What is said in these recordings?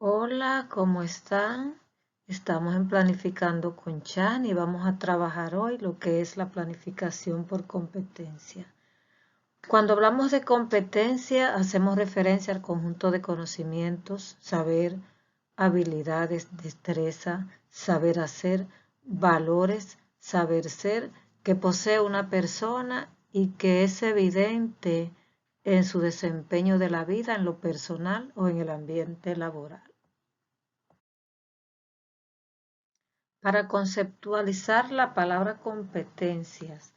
Hola, ¿cómo están? Estamos en Planificando con Chan y vamos a trabajar hoy lo que es la planificación por competencia. Cuando hablamos de competencia, hacemos referencia al conjunto de conocimientos, saber, habilidades, destreza, saber hacer, valores, saber ser que posee una persona y que es evidente en su desempeño de la vida en lo personal o en el ambiente laboral. Para conceptualizar la palabra competencias,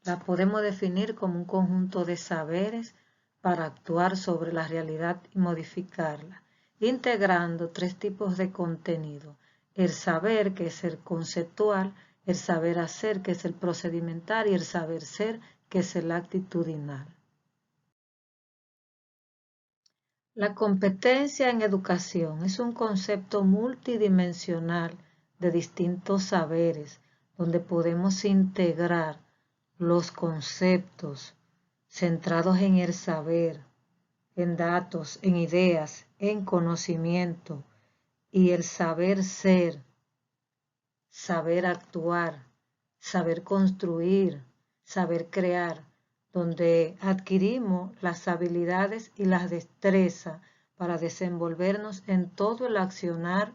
la podemos definir como un conjunto de saberes para actuar sobre la realidad y modificarla, integrando tres tipos de contenido: el saber, que es el conceptual; el saber hacer, que es el procedimental; y el saber ser, que es el actitudinal. La competencia en educación es un concepto multidimensional de distintos saberes, donde podemos integrar los conceptos centrados en el saber, en datos, en ideas, en conocimiento, y el saber ser, saber actuar, saber construir, saber crear, donde adquirimos las habilidades y las destrezas para desenvolvernos en todo el accionar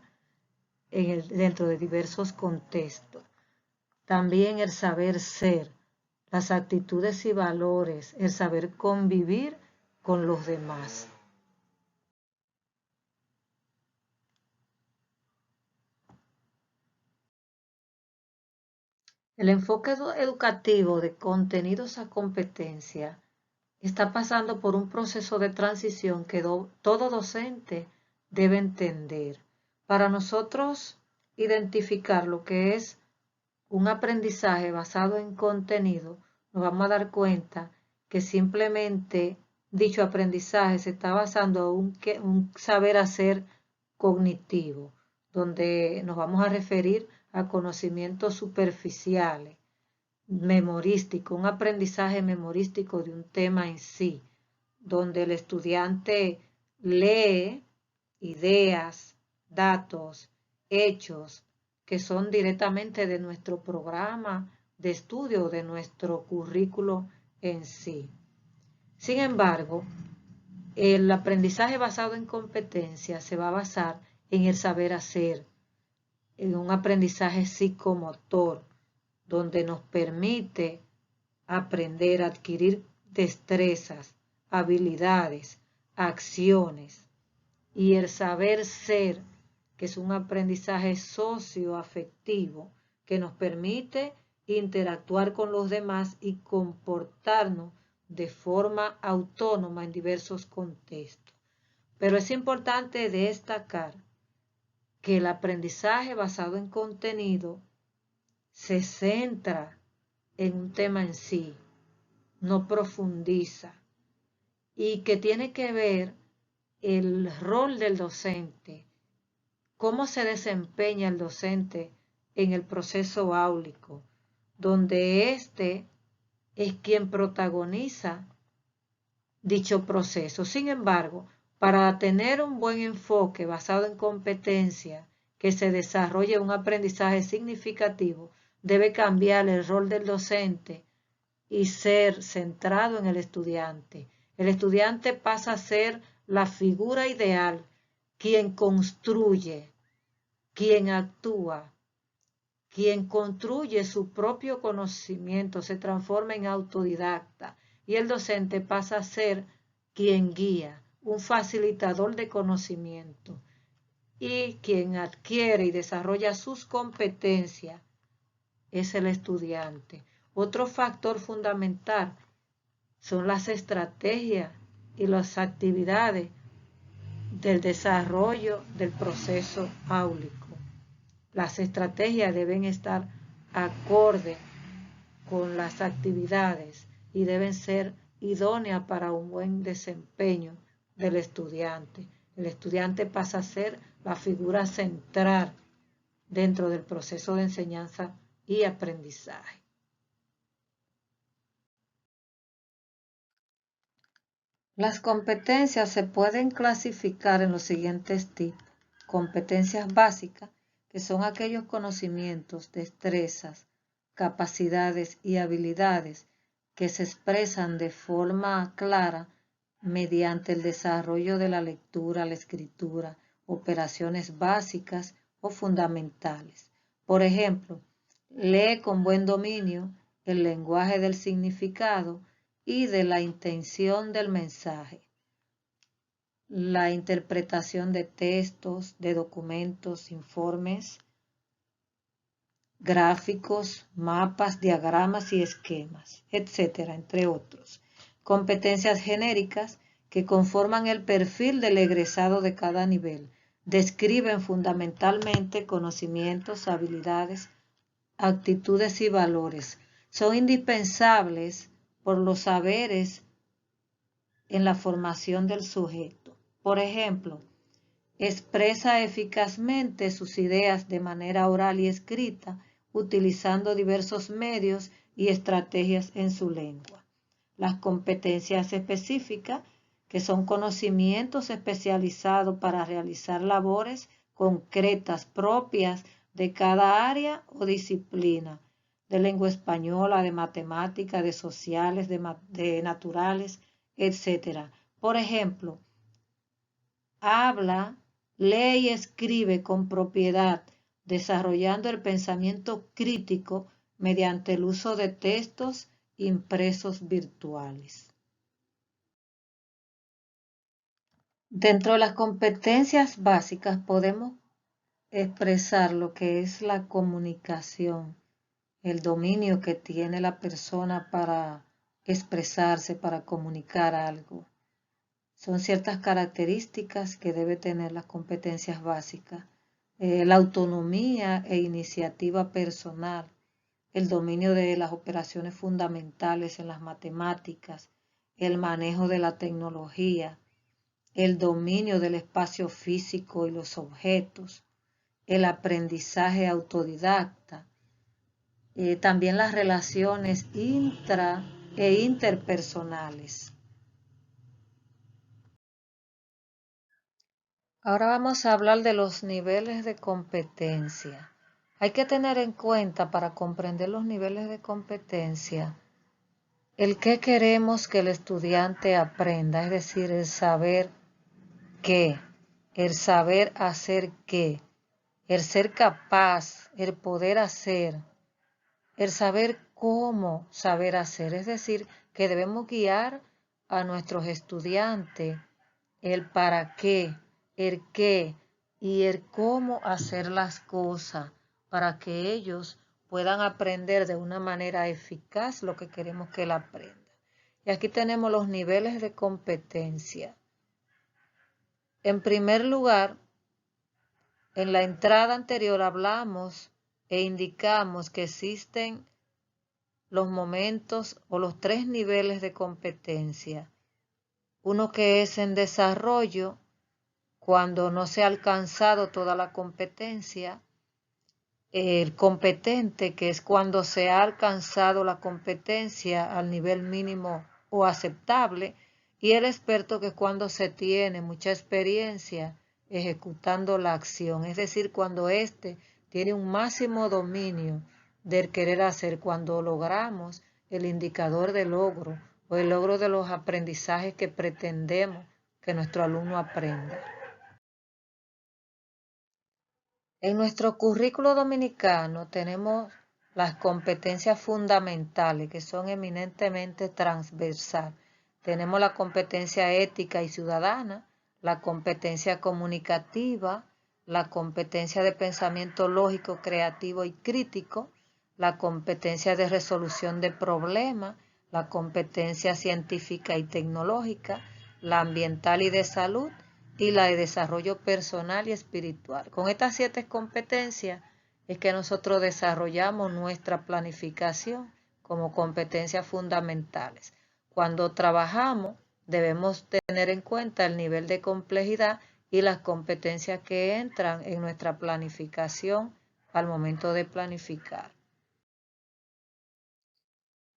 dentro de diversos contextos. También el saber ser, las actitudes y valores, el saber convivir con los demás. El enfoque educativo de contenidos a competencia está pasando por un proceso de transición que todo docente debe entender. Para nosotros identificar lo que es un aprendizaje basado en contenido, nos vamos a dar cuenta que simplemente dicho aprendizaje se está basando en un saber hacer cognitivo, donde nos vamos a referir a conocimientos superficiales, memorístico, un aprendizaje memorístico de un tema en sí, donde el estudiante lee ideas, datos, hechos que son directamente de nuestro programa de estudio, de nuestro currículo en sí. Sin embargo, el aprendizaje basado en competencia se va a basar en el saber hacer, en un aprendizaje psicomotor, donde nos permite aprender a adquirir destrezas, habilidades, acciones, y el saber ser, que es un aprendizaje socioafectivo que nos permite interactuar con los demás y comportarnos de forma autónoma en diversos contextos. Pero es importante destacar que el aprendizaje basado en contenido se centra en un tema en sí, no profundiza, y que tiene que ver el rol del docente, cómo se desempeña el docente en el proceso áulico, donde éste es quien protagoniza dicho proceso. Sin embargo, para tener un buen enfoque basado en competencia, que se desarrolle un aprendizaje significativo, debe cambiar el rol del docente y ser centrado en el estudiante. El estudiante pasa a ser la figura ideal, quien construye, quien actúa, quien construye su propio conocimiento, se transforma en autodidacta, y el docente pasa a ser quien guía, un facilitador de conocimiento, y quien adquiere y desarrolla sus competencias es el estudiante. Otro factor fundamental son las estrategias y las actividades del desarrollo del proceso áulico. Las estrategias deben estar acorde con las actividades y deben ser idóneas para un buen desempeño del estudiante. El estudiante pasa a ser la figura central dentro del proceso de enseñanza y aprendizaje. Las competencias se pueden clasificar en los siguientes tipos: competencias básicas, que son aquellos conocimientos, destrezas, capacidades y habilidades que se expresan de forma clara mediante el desarrollo de la lectura, la escritura, operaciones básicas o fundamentales. Por ejemplo, lee con buen dominio el lenguaje del significado y de la intención del mensaje. La interpretación de textos, de documentos, informes, gráficos, mapas, diagramas y esquemas, etcétera, entre otros. Competencias genéricas que conforman el perfil del egresado de cada nivel. Describen fundamentalmente conocimientos, habilidades, actitudes y valores. Son indispensables por los saberes en la formación del sujeto. Por ejemplo, expresa eficazmente sus ideas de manera oral y escrita, utilizando diversos medios y estrategias en su lengua. Las competencias específicas, que son conocimientos especializados para realizar labores concretas propias de cada área o disciplina, de lengua española, de matemáticas, de sociales, de naturales, etc. Por ejemplo, habla, lee y escribe con propiedad, desarrollando el pensamiento crítico mediante el uso de textos impresos virtuales. Dentro de las competencias básicas podemos expresar lo que es la comunicación, el dominio que tiene la persona para expresarse, para comunicar algo. Son ciertas características que debe tener las competencias básicas. La autonomía e iniciativa personal, el dominio de las operaciones fundamentales en las matemáticas, el manejo de la tecnología, el dominio del espacio físico y los objetos, el aprendizaje autodidacta, también las relaciones intra e interpersonales. Ahora vamos a hablar de los niveles de competencia. Hay que tener en cuenta para comprender los niveles de competencia el qué queremos que el estudiante aprenda, es decir, el saber qué, el saber hacer qué, el ser capaz, el poder hacer, el saber cómo saber hacer, es decir, que debemos guiar a nuestros estudiantes el para qué, el qué y el cómo hacer las cosas para que ellos puedan aprender de una manera eficaz lo que queremos que él aprenda. Y aquí tenemos los niveles de competencia. En primer lugar, en la entrada anterior hablamos e indicamos que existen los momentos o los 3 niveles de competencia. Uno que es en desarrollo, cuando no se ha alcanzado toda la competencia. El competente, que es cuando se ha alcanzado la competencia al nivel mínimo o aceptable. Y el experto, que es cuando se tiene mucha experiencia ejecutando la acción, es decir, cuando éste tiene un máximo dominio del querer hacer, cuando logramos el indicador de logro o el logro de los aprendizajes que pretendemos que nuestro alumno aprenda. En nuestro currículo dominicano tenemos las competencias fundamentales, que son eminentemente transversal. Tenemos la competencia ética y ciudadana, la competencia comunicativa, la competencia de pensamiento lógico, creativo y crítico, la competencia de resolución de problemas, la competencia científica y tecnológica, la ambiental y de salud, y la de desarrollo personal y espiritual. Con estas 7 competencias es que nosotros desarrollamos nuestra planificación como competencias fundamentales. Cuando trabajamos debemos tener en cuenta el nivel de complejidad y las competencias que entran en nuestra planificación al momento de planificar.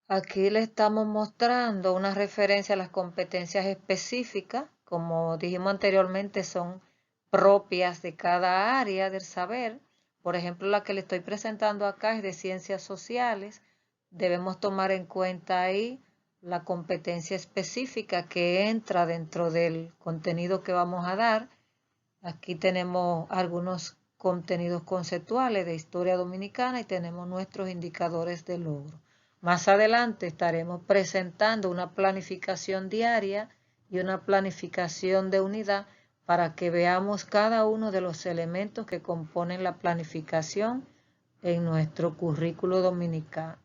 Aquí le estamos mostrando una referencia a las competencias específicas. Como dijimos anteriormente, son propias de cada área del saber. Por ejemplo, la que le estoy presentando acá es de ciencias sociales. Debemos tomar en cuenta ahí la competencia específica que entra dentro del contenido que vamos a dar. Aquí tenemos algunos contenidos conceptuales de historia dominicana y tenemos nuestros indicadores de logro. Más adelante estaremos presentando una planificación diaria y una planificación de unidad para que veamos cada uno de los elementos que componen la planificación en nuestro currículo dominical.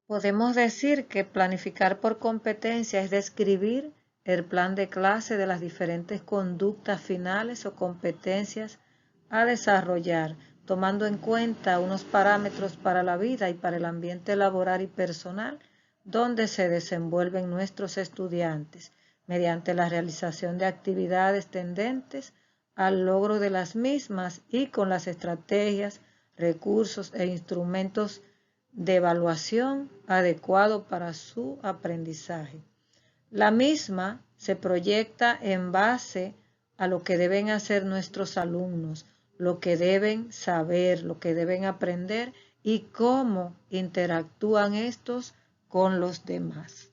Podemos decir que planificar por competencia es describir el plan de clase de las diferentes conductas finales o competencias a desarrollar, tomando en cuenta unos parámetros para la vida y para el ambiente laboral y personal donde se desenvuelven nuestros estudiantes, mediante la realización de actividades tendentes al logro de las mismas y con las estrategias, recursos e instrumentos de evaluación adecuado para su aprendizaje. La misma se proyecta en base a lo que deben hacer nuestros alumnos, lo que deben saber, lo que deben aprender y cómo interactúan estos con los demás.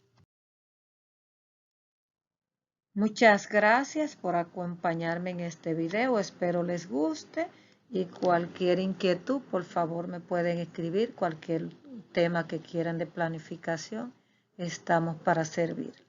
Muchas gracias por acompañarme en este video, espero les guste y cualquier inquietud, por favor me pueden escribir, cualquier tema que quieran de planificación, estamos para servir.